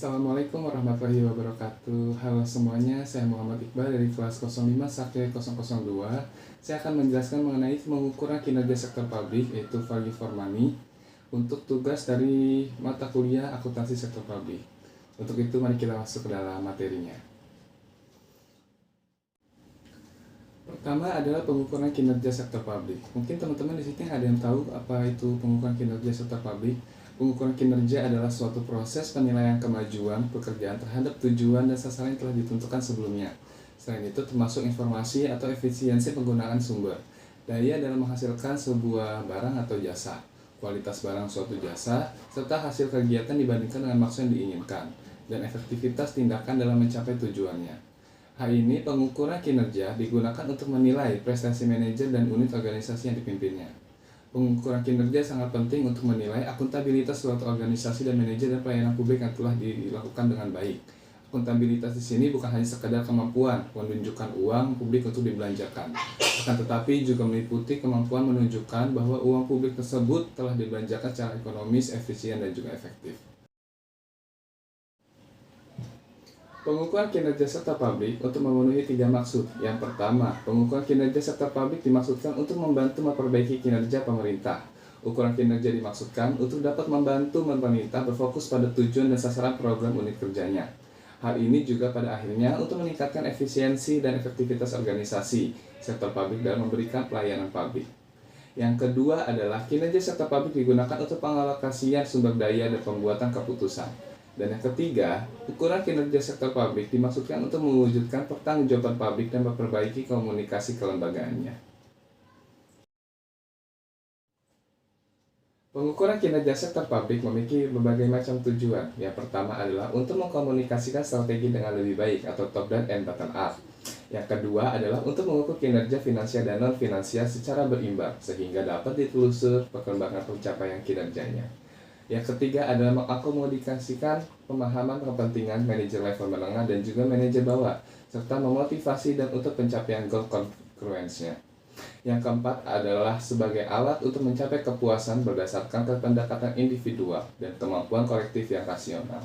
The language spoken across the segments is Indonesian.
Assalamualaikum warahmatullahi wabarakatuh. Halo semuanya, saya Muhammad Iqbal dari kelas 05 Sakti 002. Saya akan menjelaskan mengenai pengukuran kinerja sektor publik, yaitu value for money, untuk tugas dari mata kuliah akuntansi sektor publik. Untuk itu, mari kita masuk ke dalam materinya. Pertama adalah pengukuran kinerja sektor publik. Mungkin teman-teman di sini ada yang tahu apa itu pengukuran kinerja sektor publik. Pengukuran kinerja adalah suatu proses penilaian kemajuan pekerjaan terhadap tujuan dan sasaran yang telah ditentukan sebelumnya. Selain itu termasuk informasi atau efisiensi penggunaan sumber, daya dalam menghasilkan sebuah barang atau jasa, kualitas barang suatu jasa, serta hasil kegiatan dibandingkan dengan maksud yang diinginkan, dan efektivitas tindakan dalam mencapai tujuannya. Hal ini pengukuran kinerja digunakan untuk menilai prestasi manajer dan unit organisasi yang dipimpinnya. Pengukuran kinerja sangat penting untuk menilai akuntabilitas suatu organisasi dan manajer dan pelayanan publik yang telah dilakukan dengan baik. Akuntabilitas di sini bukan hanya sekadar kemampuan menunjukkan uang publik untuk dibelanjakan, akan tetapi juga meliputi kemampuan menunjukkan bahwa uang publik tersebut telah dibelanjakan secara ekonomis, efisien, dan juga efektif. Pengukuran kinerja sektor publik untuk memenuhi 3 maksud. Yang pertama, pengukuran kinerja sektor publik dimaksudkan untuk membantu memperbaiki kinerja pemerintah. Ukuran kinerja dimaksudkan untuk dapat membantu pemerintah berfokus pada tujuan dan sasaran program unit kerjanya. Hal ini juga pada akhirnya untuk meningkatkan efisiensi dan efektivitas organisasi sektor publik dalam memberikan pelayanan publik. Yang kedua adalah kinerja sektor publik digunakan untuk pengalokasian sumber daya dan pembuatan keputusan. Dan yang ketiga, ukuran kinerja sektor publik dimaksudkan untuk mewujudkan pertanggungjawaban publik dan memperbaiki komunikasi kelembagaannya. Pengukuran kinerja sektor publik memiliki berbagai macam tujuan. Yang pertama adalah untuk mengkomunikasikan strategi dengan lebih baik atau top down and bottom up. Yang kedua adalah untuk mengukur kinerja finansial dan non-finansial secara berimbang, sehingga dapat ditelusur perkembangan pencapaian kinerjanya. Yang ketiga adalah mengakomodasikan pemahaman kepentingan manajer level menengah dan juga manajer bawah, serta memotivasi dan untuk pencapaian goal congruence-nya. Yang keempat adalah sebagai alat untuk mencapai kepuasan berdasarkan pendekatan individual dan kemampuan kolektif yang rasional.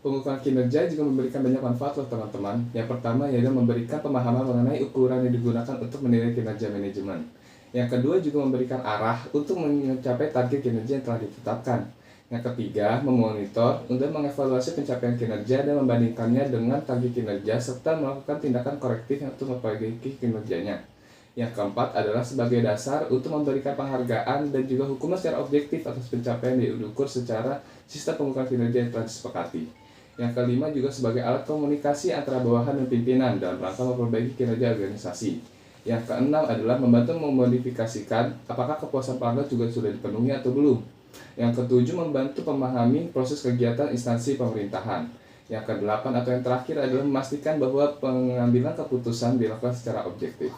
Pengukuran kinerja juga memberikan banyak manfaat loh teman-teman. Yang pertama yaitu memberikan pemahaman mengenai ukuran yang digunakan untuk menilai kinerja manajemen. Yang kedua juga memberikan arah untuk mencapai target kinerja yang telah ditetapkan. Yang ketiga, memonitor untuk mengevaluasi pencapaian kinerja dan membandingkannya dengan target kinerja serta melakukan tindakan korektif untuk memperbaiki kinerjanya. Yang keempat adalah sebagai dasar untuk memberikan penghargaan dan juga hukuman secara objektif atas pencapaian yang diukur secara sistem pengukuran kinerja yang telah disepakati. Yang kelima juga sebagai alat komunikasi antara bawahan dan pimpinan dalam rangka memperbaiki kinerja organisasi. Yang keenam adalah membantu memodifikasikan apakah kepuasan pelanggan juga sudah dipenuhi atau belum. Yang ketujuh membantu memahami proses kegiatan instansi pemerintahan. Yang kedelapan atau yang terakhir adalah memastikan bahwa pengambilan keputusan dilakukan secara objektif.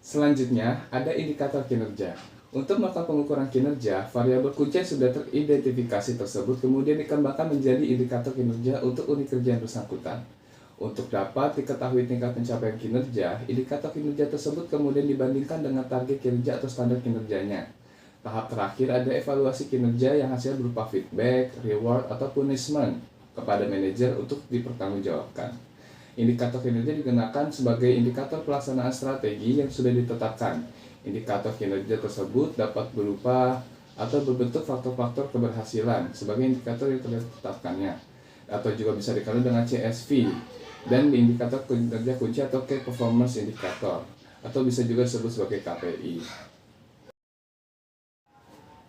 Selanjutnya ada indikator kinerja. Untuk melakukan pengukuran kinerja, variabel kunci yang sudah teridentifikasi tersebut kemudian dikembangkan menjadi indikator kinerja untuk unit kerja yang bersangkutan. Untuk dapat diketahui tingkat pencapaian kinerja, indikator kinerja tersebut kemudian dibandingkan dengan target kinerja atau standar kinerjanya. Tahap terakhir ada evaluasi kinerja yang hasil berupa feedback, reward, atau punishment kepada manajer untuk dipertanggungjawabkan. Indikator kinerja digunakan sebagai indikator pelaksanaan strategi yang sudah ditetapkan. Indikator kinerja tersebut dapat berupa atau berbentuk faktor-faktor keberhasilan sebagai indikator yang telah ditetapkannya, atau juga bisa dikenal dengan CSV, dan indikator kinerja kunci atau Key Performance Indicator, atau bisa juga disebut sebagai KPI.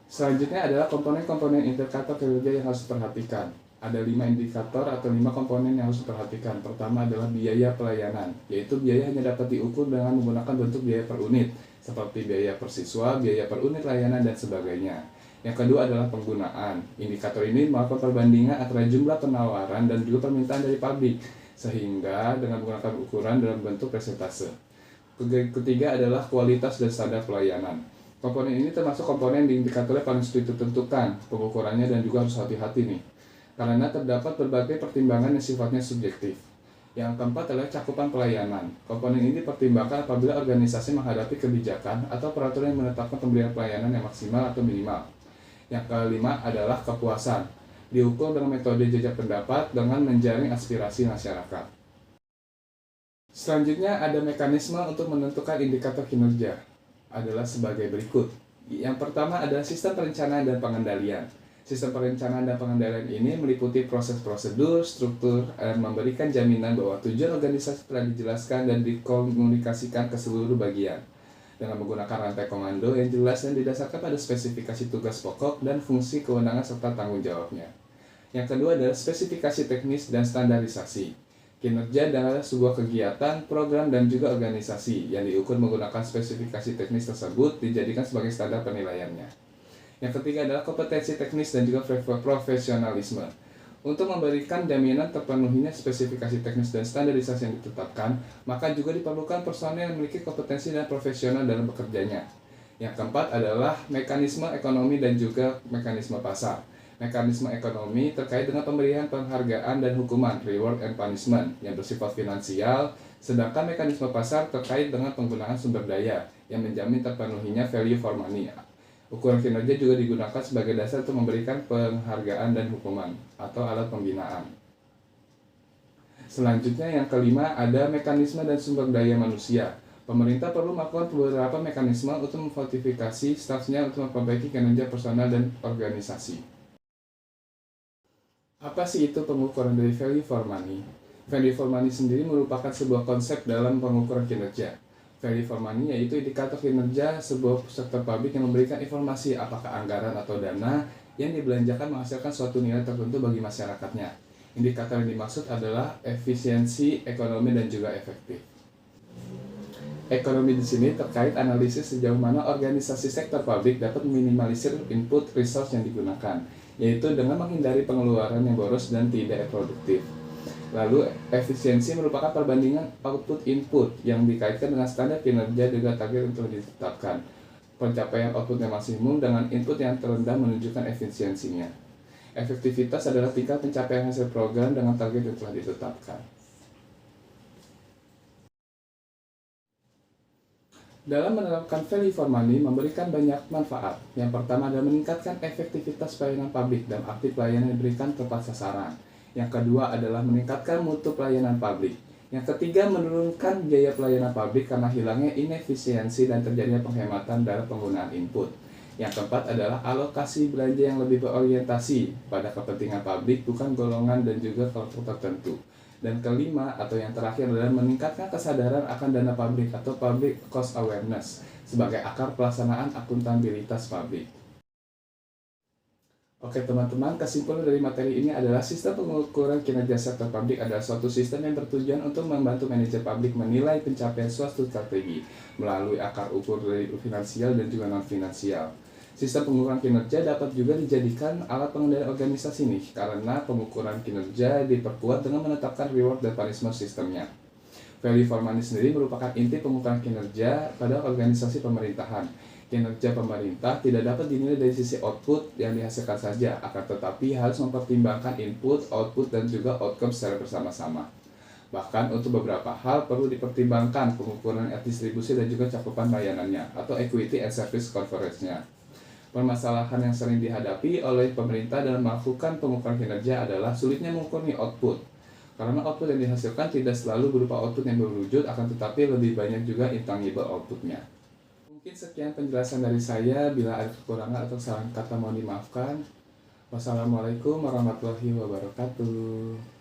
Selanjutnya adalah komponen-komponen indikator kinerja yang harus diperhatikan. Ada 5 indikator atau 5 komponen yang harus diperhatikan. Pertama adalah biaya pelayanan, yaitu biaya hanya dapat diukur dengan menggunakan bentuk biaya per unit, seperti biaya per siswa, biaya per unit layanan, dan sebagainya. Yang kedua adalah penggunaan. Indikator ini melakukan perbandingan antara jumlah penawaran dan juga permintaan dari publik, sehingga dengan menggunakan ukuran dalam bentuk persentase. Ketiga adalah kualitas dan standar pelayanan. Komponen ini termasuk komponen di indikatornya paling sulit ditentukan pengukurannya dan juga harus hati-hati nih, karena terdapat berbagai pertimbangan yang sifatnya subjektif. Yang keempat adalah cakupan pelayanan. Komponen ini dipertimbangkan apabila organisasi menghadapi kebijakan atau peraturan yang menetapkan pemberian pelayanan yang maksimal atau minimal. Yang kelima adalah kepuasan. Diukur dengan metode jejak pendapat dengan menjaring aspirasi masyarakat. Selanjutnya ada mekanisme untuk menentukan indikator kinerja adalah sebagai berikut. Yang pertama adalah sistem perencanaan dan pengendalian. Sistem perencanaan dan pengendalian ini meliputi proses prosedur, struktur, dan memberikan jaminan bahwa tujuan organisasi telah dijelaskan dan dikomunikasikan ke seluruh bagian dengan menggunakan rantai komando yang jelas dan didasarkan pada spesifikasi tugas pokok dan fungsi kewenangan serta tanggung jawabnya. Yang kedua adalah spesifikasi teknis dan standarisasi. Kinerja adalah sebuah kegiatan, program, dan juga organisasi yang diukur menggunakan spesifikasi teknis tersebut dijadikan sebagai standar penilaiannya. Yang ketiga adalah kompetensi teknis dan juga profesionalisme. Untuk memberikan jaminan terpenuhinya spesifikasi teknis dan standarisasi yang ditetapkan, maka juga diperlukan personel yang memiliki kompetensi dan profesional dalam bekerjanya. Yang keempat adalah mekanisme ekonomi dan juga mekanisme pasar. Mekanisme ekonomi terkait dengan pemberian penghargaan dan hukuman, reward and punishment, yang bersifat finansial, sedangkan mekanisme pasar terkait dengan penggunaan sumber daya, yang menjamin terpenuhinya value for money. Ukuran kinerja juga digunakan sebagai dasar untuk memberikan penghargaan dan hukuman atau alat pembinaan. Selanjutnya yang kelima ada mekanisme dan sumber daya manusia. Pemerintah perlu melakukan beberapa mekanisme untuk memotivasi stafnya untuk memperbaiki kinerja personal dan organisasi. Apa sih itu pengukuran dari value for money? Value for money sendiri merupakan sebuah konsep dalam pengukuran kinerja. Value for money yaitu indikator kinerja sebuah sektor publik yang memberikan informasi apakah anggaran atau dana yang dibelanjakan menghasilkan suatu nilai tertentu bagi masyarakatnya. Indikator yang dimaksud adalah efisiensi, ekonomi, dan juga efektif. Ekonomi di sini terkait analisis sejauh mana organisasi sektor publik dapat meminimalisir input resource yang digunakan, yaitu dengan menghindari pengeluaran yang boros dan tidak produktif. Lalu, efisiensi merupakan perbandingan output input yang dikaitkan dengan standar kinerja juga target untuk ditetapkan. Pencapaian output yang maksimum dengan input yang terendah menunjukkan efisiensinya. Efektivitas adalah tingkat pencapaian hasil program dengan target yang telah ditetapkan. Dalam menerapkan value for money memberikan banyak manfaat. Yang pertama adalah meningkatkan efektivitas pelayanan publik dan arti pelayanan yang diberikan tepat sasaran. Yang kedua adalah meningkatkan mutu pelayanan publik. Yang ketiga menurunkan biaya pelayanan publik karena hilangnya inefisiensi dan terjadinya penghematan dalam penggunaan input. Yang keempat adalah alokasi belanja yang lebih berorientasi pada kepentingan publik bukan golongan dan juga kelompok tertentu. Dan kelima atau yang terakhir adalah meningkatkan kesadaran akan dana publik atau public cost awareness sebagai akar pelaksanaan akuntabilitas publik. Oke teman-teman, kesimpulan dari materi ini adalah sistem pengukuran kinerja sektor publik adalah suatu sistem yang bertujuan untuk membantu manajer publik menilai pencapaian suatu strategi melalui akar ukur dari finansial dan juga non-finansial. Sistem pengukuran kinerja dapat juga dijadikan alat pengendalian organisasi nih, karena pengukuran kinerja diperkuat dengan menetapkan reward dan punishment sistemnya. Value for money sendiri merupakan inti pengukuran kinerja pada organisasi pemerintahan. Kinerja pemerintah tidak dapat dinilai dari sisi output yang dihasilkan saja, akan tetapi harus mempertimbangkan input, output, dan juga outcome secara bersama-sama. Bahkan untuk beberapa hal perlu dipertimbangkan pengukuran distribusi dan juga cakupan layanannya, atau equity and service coverage-nya. Permasalahan yang sering dihadapi oleh pemerintah dalam melakukan pengukuran kinerja adalah sulitnya mengukur output. Karena output yang dihasilkan tidak selalu berupa output yang berwujud, akan tetapi lebih banyak juga intangible outputnya. Mungkin sekian penjelasan dari saya, bila ada kekurangan atau salah kata mohon dimaafkan. Wassalamualaikum warahmatullahi wabarakatuh.